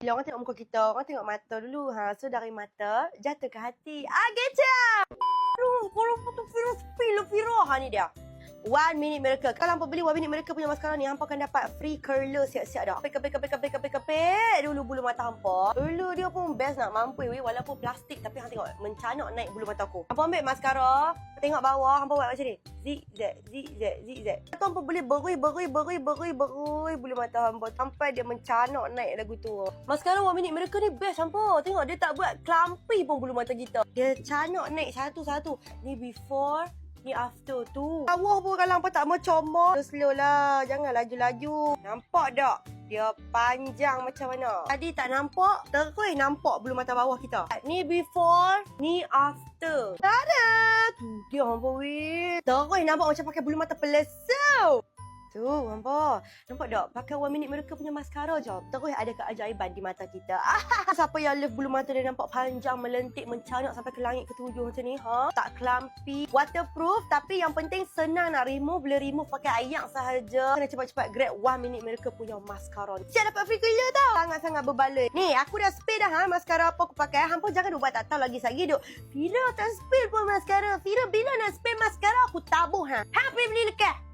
Bila orang tengok muka kita, orang tengok mata dulu. So dari mata, jatuh ke hati. Geca! Firu. Ni dia. 1 Minute Miracle. Kalau hampa beli 1 Minute Miracle punya maskara ni, hampa akan dapat free curler siap-siap dah. Kepek dulu bulu mata hampa. Dulu dia pun best nak mampu walaupun plastik, tapi hang tengok mencanak naik bulu mata aku. Hampa ambil maskara, tengok bawah, hampa buat macam ni. Zigzag. Lepas tu hampa boleh berui bulu mata hampa sampai dia mencanak naik lagu tu. Maskara 1 Minute Miracle ni best hampa. Tengok dia tak buat clumpy pun bulu mata kita. Dia canak naik satu-satu. Ni before, ni after tu. Bawah pun kalau hampa tak mau comot, slow lah. Jangan laju-laju. Nampak tak? Dia panjang macam mana. Tadi tak nampak, terus nampak bulu mata bawah kita. Ni before, ni after. Tada! Tu dia hampa weh. Terus nampak macam pakai bulu mata pelesau. Tu, hampa. Nampak tak? Pakai 1 Minute Miracle punya maskara je. Terus ada keajaiban di mata kita. Siapa yang love bulu mata dia nampak panjang, melentik, mencanak sampai ke langit ke-7 macam ni. Tak clumpy. Waterproof. Tapi yang penting senang nak remove. Boleh remove pakai ayak sahaja. Kena cepat-cepat grab 1 Minute Miracle punya maskara. Siap dapat free clear tau. Sangat-sangat berbaloi. Ni, aku dah spill dah maskara apa aku pakai. Hampa jangan buat tak tahu lagi sagi duk. Fira tak spill pun maskara. Fira bila nak spill maskara aku tabuh Happy beli lekat.